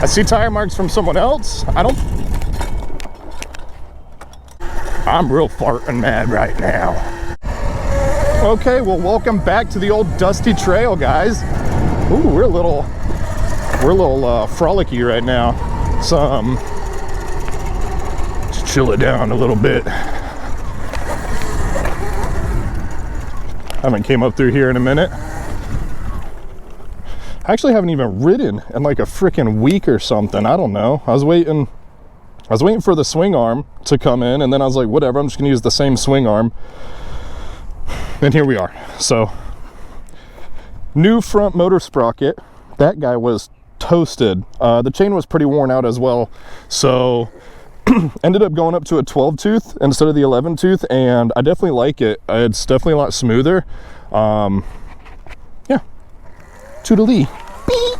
see tire marks from someone else. I'm real farting mad right now. Okay, well, welcome back to the old dusty trail, guys. Ooh, we're a little frolicky right now. Just chill it down a little bit. Haven't came up through here in a minute. I actually haven't even ridden in like a freaking week or something. I don't know. I was waiting for the swing arm to come in, and then I was like, whatever, I'm just gonna use the same swing arm. And here we are. So, new front motor sprocket. That guy was toasted. The chain was pretty worn out as well. So, ended up going up to a 12 tooth instead of the 11 tooth, and I definitely like it. It's definitely a lot smoother. Yeah. Toodaloo. Beep.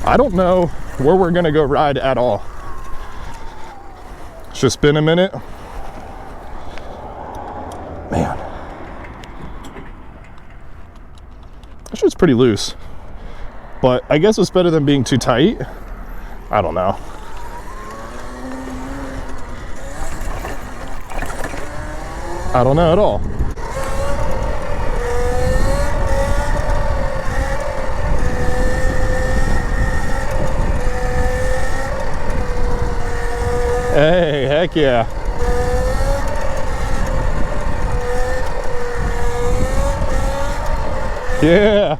I don't know where we're gonna go ride at all. It's just been a minute. Man. That shit's pretty loose. But I guess it's better than being too tight. I don't know. I don't know at all. Hey, heck yeah. Yeah.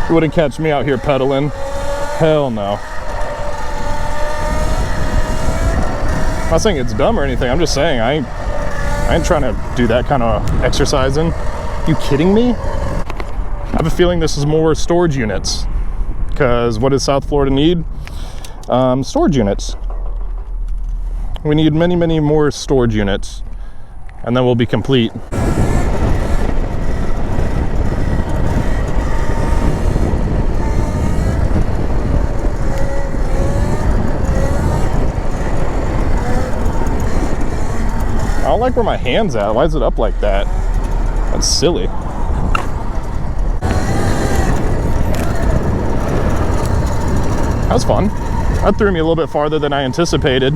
You wouldn't catch me out here pedaling. Hell no. I'm not saying it's dumb or anything. I'm just saying I ain't trying to do that kind of exercising. You kidding me? I have a feeling this is more storage units. Because what does South Florida need? Storage units. We need many, many more storage units, and then we'll be complete. I don't like where my hand's at. Why is it up like that? That's silly. That was fun. That threw me a little bit farther than I anticipated.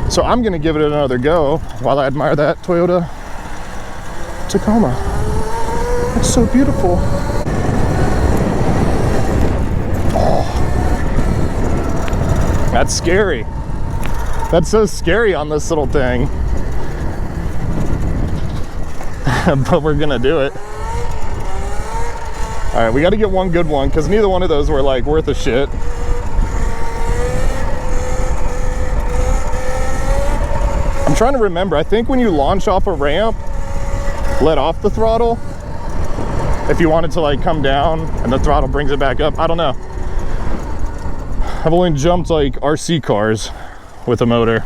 So I'm gonna give it another go while I admire that Toyota Tacoma. It's so beautiful. Oh, that's scary. That's so scary on this little thing. But we're gonna do it. All right, we got to get one good one because neither one of those were like worth a shit. I'm trying to remember. I think when you launch off a ramp, let off the throttle. If you want it to like come down and the throttle brings it back up. I don't know. I've only jumped like RC cars with a motor.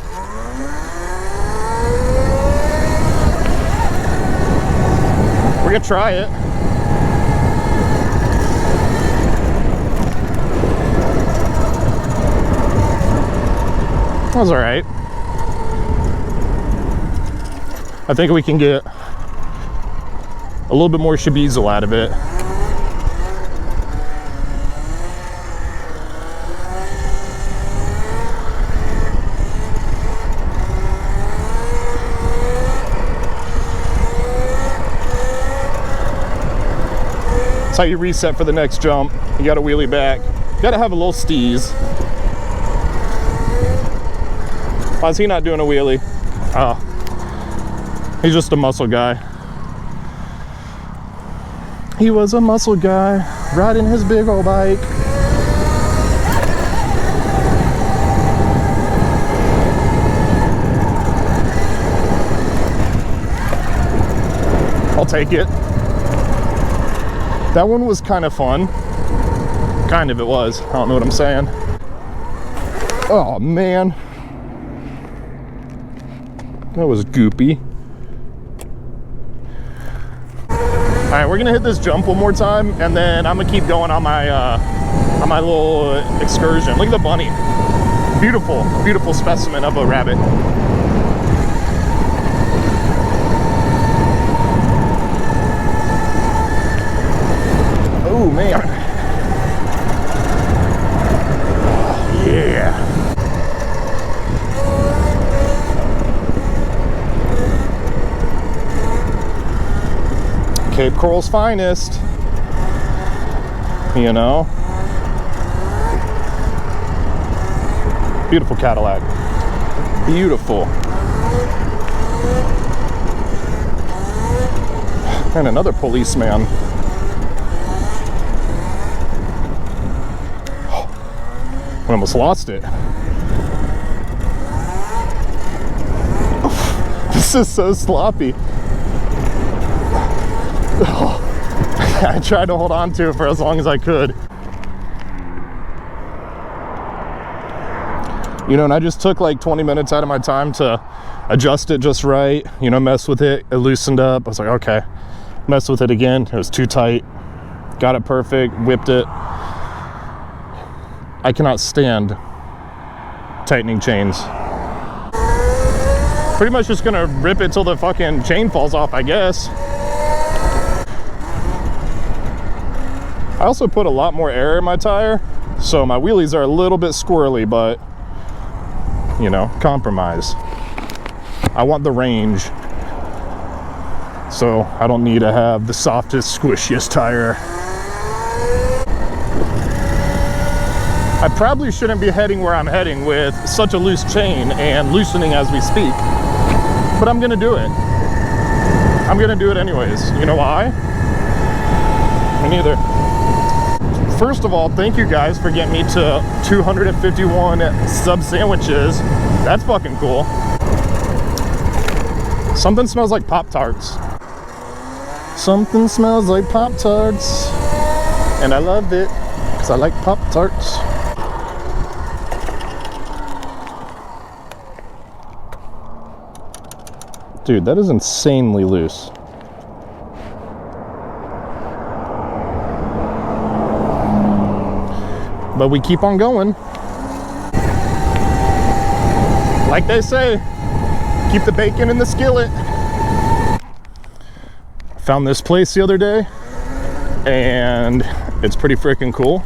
We're gonna try it. That was all right. I think we can get a little bit more shabizel out of it. That's how you reset for the next jump. You gotta wheelie back. You gotta have a little steez. Why is he not doing a wheelie? Oh. He's just a muscle guy. He was a muscle guy riding his big old bike. I'll take it. That one was kind of fun. Kind of it was. I don't know what I'm saying. Oh man. That was goopy. All right, we're gonna hit this jump one more time, and then I'm gonna keep going on my little excursion. Look at the bunny. Beautiful, beautiful specimen of a rabbit. Cape Coral's finest, you know. Beautiful Cadillac. Beautiful. And another policeman. I almost lost it. This is so sloppy. I tried to hold on to it for as long as I could. You know, and I just took like 20 minutes out of my time to adjust it just right, you know, mess with it. It loosened up. I was like, okay, mess with it again. It was too tight. Got it perfect, whipped it. I cannot stand tightening chains. Pretty much just gonna rip it till the fucking chain falls off, I guess. I also put a lot more air in my tire, so my wheelies are a little bit squirrely, but you know, compromise. I want the range, so I don't need to have the softest, squishiest tire. I probably shouldn't be heading where I'm heading with such a loose chain and loosening as we speak, but I'm gonna do it. I'm gonna do it anyways. You know why? Me neither. First of all, thank you guys for getting me to 251 sub sandwiches. That's fucking cool. Something smells like Pop-Tarts. Something smells like Pop-Tarts. And I love it, because I like Pop-Tarts. Dude, that is insanely loose. But we keep on going. Like they say, keep the bacon in the skillet. Found this place the other day, and it's pretty freaking cool.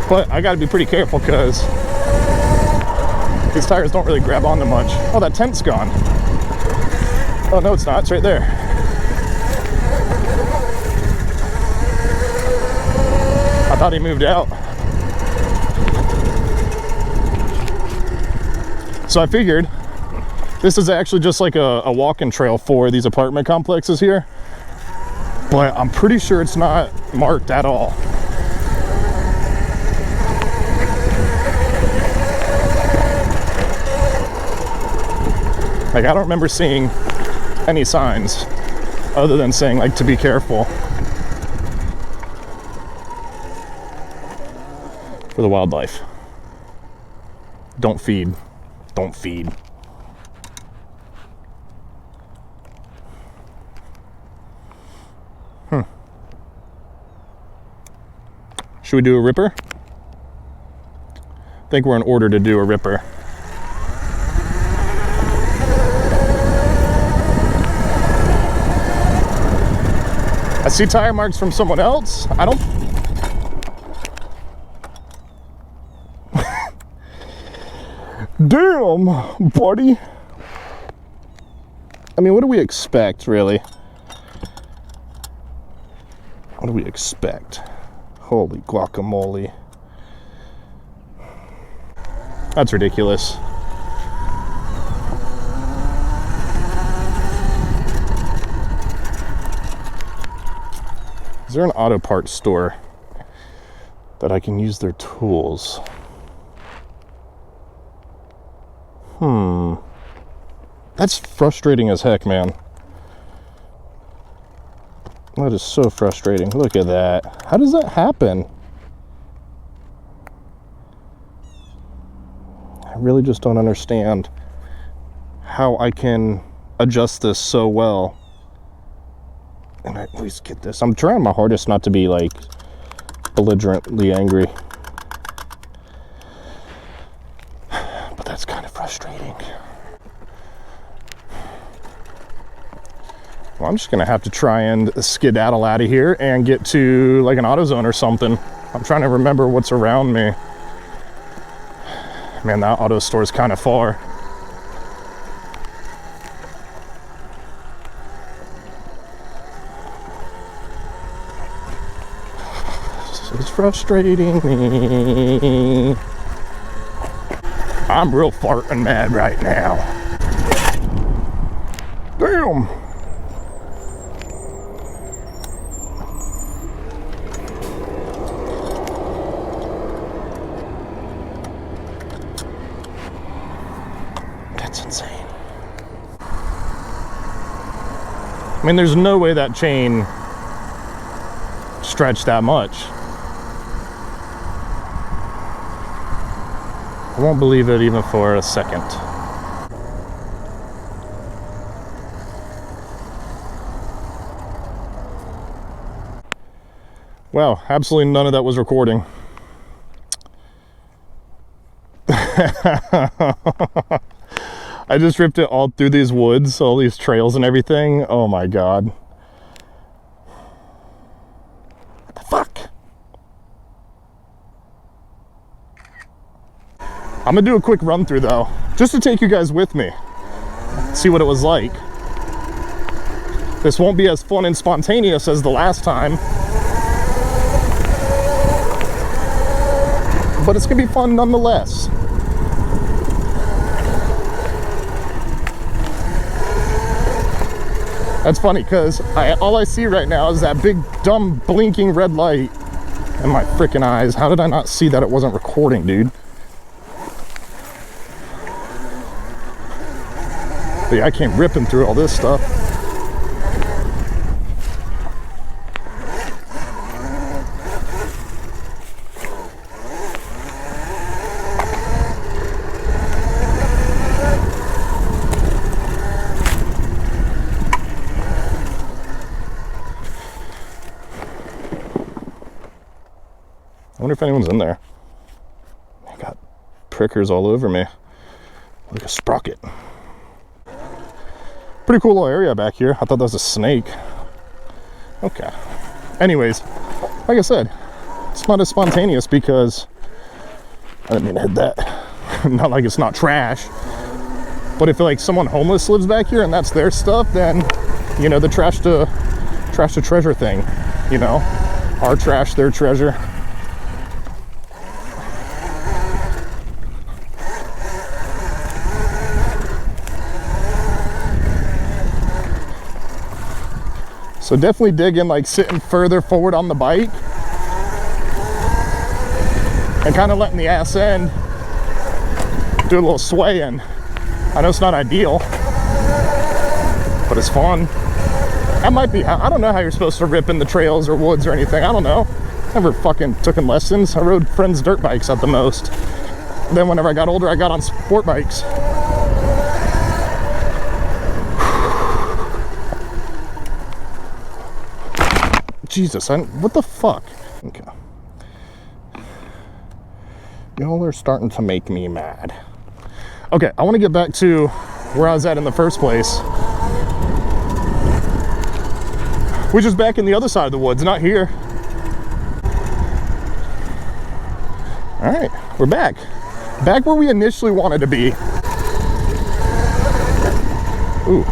But I gotta be pretty careful because these tires don't really grab onto much. Oh, that tent's gone. Oh, no, it's not. It's right there. I thought he moved out. So I figured this is actually just like a walking trail for these apartment complexes here. But I'm pretty sure it's not marked at all. Like, I don't remember seeing any signs other than saying, like, to be careful for the wildlife. Don't feed. Don't feed. Should we do a ripper? I think we're in order to do a ripper. I see tire marks from someone else. I don't... Damn, buddy. I mean, what do we expect, really? What do we expect? Holy guacamole. That's ridiculous. Is there an auto parts store that I can use their tools? That's frustrating as heck, man. That is so frustrating. Look at that. How does that happen? I really just don't understand how I can adjust this so well and at least get this. I'm trying my hardest not to be like belligerently angry, but that's kind of frustrating. Well, I'm just gonna have to try and skedaddle out of here and get to like an AutoZone or something. I'm trying to remember what's around me. Man, that auto store is kind of far. It's frustrating me. I'm real farting mad right now. Damn. That's insane. I mean, there's no way that chain stretched that much. I won't believe it even for a second. Wow, absolutely none of that was recording. I just ripped it all through these woods, all these trails and everything. Oh my God. What the fuck? I'm gonna do a quick run through though, just to take you guys with me, see what it was like. This won't be as fun and spontaneous as the last time, but it's gonna be fun nonetheless. That's funny because all I see right now is that big dumb blinking red light in my freaking eyes. How did I not see that it wasn't recording, dude? But yeah, I came ripping through all this stuff. I wonder if anyone's in there. I got prickers all over me, like a sprocket. Pretty cool little area back here. I thought that was a snake. Okay. Anyways, like I said, it's not as spontaneous because I didn't mean to hit that. Not like it's not trash. But if like someone homeless lives back here and that's their stuff, then you know, the trash to treasure thing. You know, our trash, their treasure. So definitely digging like sitting further forward on the bike and kind of letting the ass end do a little swaying. I know it's not ideal, but it's fun. That might be, I don't know how you're supposed to rip in the trails or woods or anything. I don't know. Never fucking took lessons. I rode friends' dirt bikes at the most. Then whenever I got older, I got on sport bikes. Jesus, what the fuck? Okay. Y'all are starting to make me mad. Okay, I want to get back to where I was at in the first place. Which is back in the other side of the woods, not here. All right, we're back. Back where we initially wanted to be. Ooh.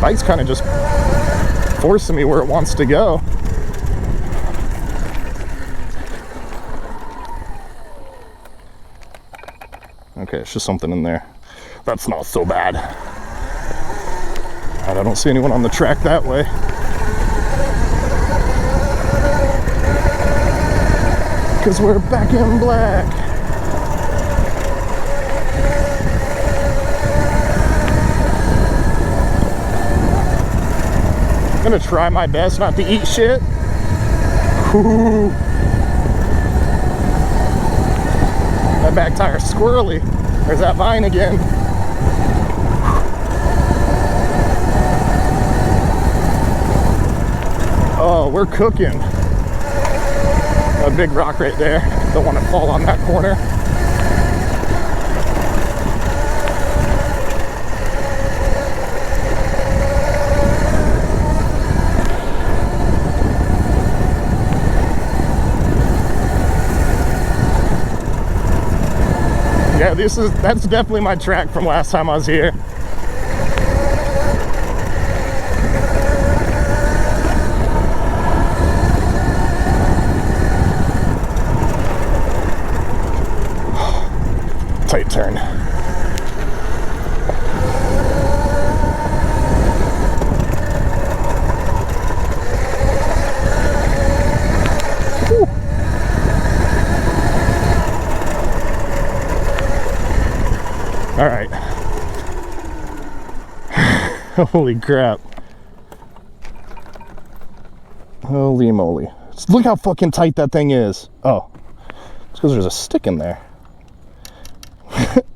Bike's kind of just forcing me where it wants to go. Okay, it's just something in there. That's not so bad. I don't see anyone on the track that way. Because we're back in black. I'm gonna try my best not to eat shit. Ooh. That back tire's squirrely. There's that vine again. Oh, we're cooking. A big rock right there. Don't want to fall on that corner. Yeah, that's definitely my track from last time I was here. Tight turn. Whew. All right. Holy crap. Holy moly. Look how fucking tight that thing is. Oh, it's because there's a stick in there.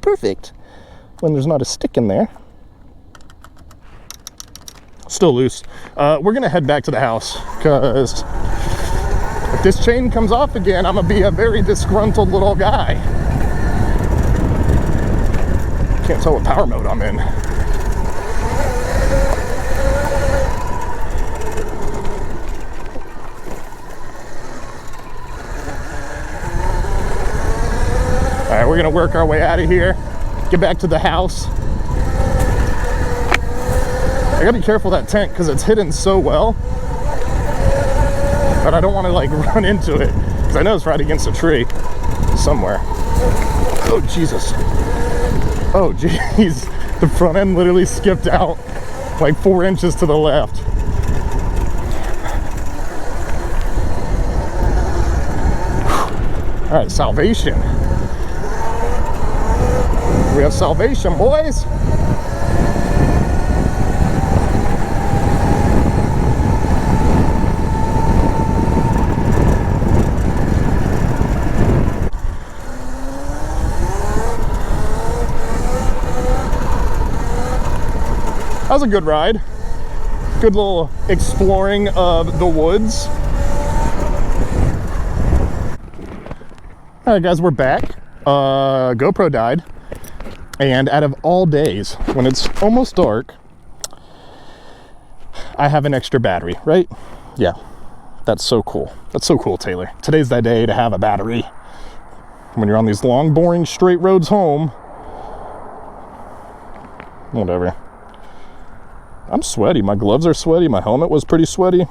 Perfect. When there's not a stick in there. Still loose. We're gonna head back to the house because if this chain comes off again, I'm gonna be a very disgruntled little guy. Can't tell what power mode I'm in. All right, we're gonna work our way out of here, get back to the house. I gotta be careful of that tent because it's hidden so well, but I don't want to like run into it because I know it's right against a tree somewhere. Oh Jesus. Oh geez, the front end literally skipped out like 4 inches to the left. All right, salvation. We have salvation, boys. That was a good ride. Good little exploring of the woods. All right, guys, we're back. GoPro died. And out of all days, when it's almost dark, I have an extra battery, right? Yeah, that's so cool. That's so cool, Taylor. Today's that day to have a battery. When you're on these long, boring, straight roads home. Whatever. I'm sweaty. My gloves are sweaty. My helmet was pretty sweaty.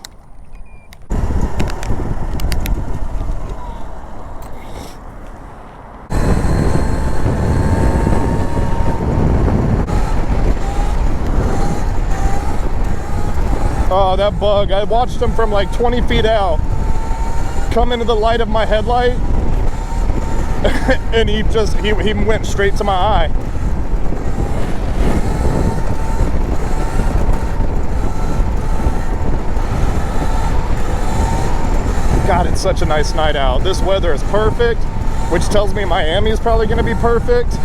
Oh, that bug. I watched him from like 20 feet out come into the light of my headlight and he went straight to my eye. God, it's such a nice night out. This weather is perfect, which tells me Miami is probably going to be perfect.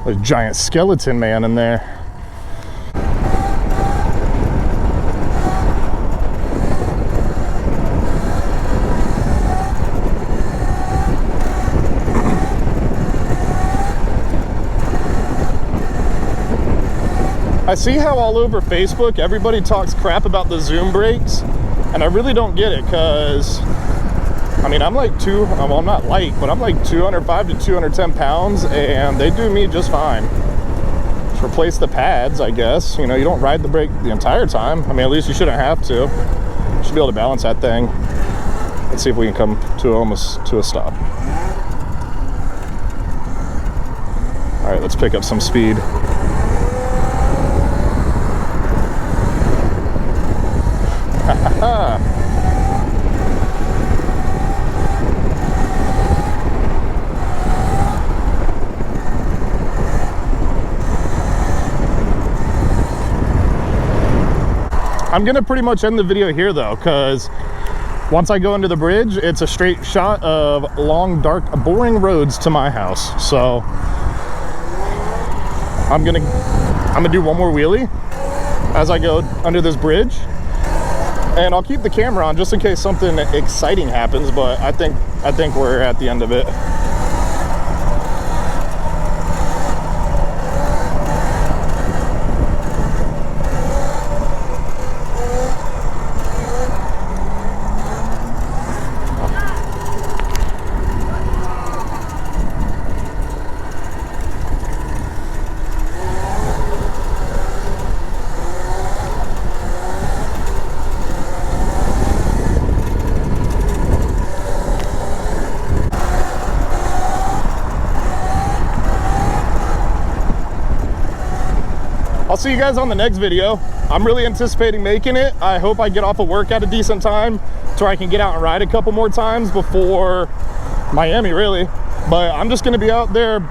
There's a giant skeleton man in there. I see how all over Facebook everybody talks crap about the Zoom brakes, and I really don't get it because I mean, I'm like well, I'm not light, but I'm like 205 to 210 pounds, and they do me just fine. Just replace the pads, I guess. You know, you don't ride the brake the entire time. I mean, at least you shouldn't have to. You should be able to balance that thing. Let's see if we can come to almost to a stop. All right, let's pick up some speed. I'm gonna pretty much end the video here though, because once I go into the bridge, it's a straight shot of long, dark, boring roads to my house. So I'm gonna do one more wheelie as I go under this bridge, and I'll keep the camera on just in case something exciting happens, but I think we're at the end of it. I'll see you guys on the next video. I'm really anticipating making it. I hope I get off of work at a decent time so I can get out and ride a couple more times before Miami, really. But I'm just gonna be out there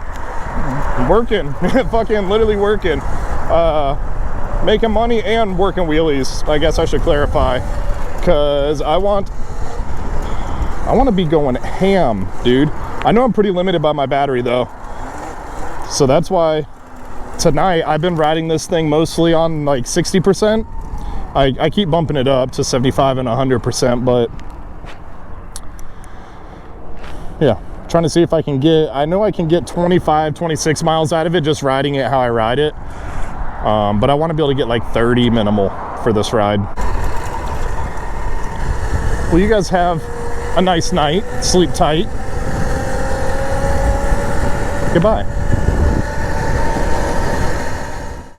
working, fucking literally working, making money and working wheelies. I guess I should clarify, because I want to be going ham, dude. I know I'm pretty limited by my battery though, so that's why tonight I've been riding this thing mostly on like 60%. I keep bumping it up to 75 and 100%, but yeah, trying to see if I can get, I know I can get 25, 26 miles out of it just riding it how I ride it. But I want to be able to get like 30 minimal for this ride. Well, you guys have a nice night. Sleep tight. Goodbye.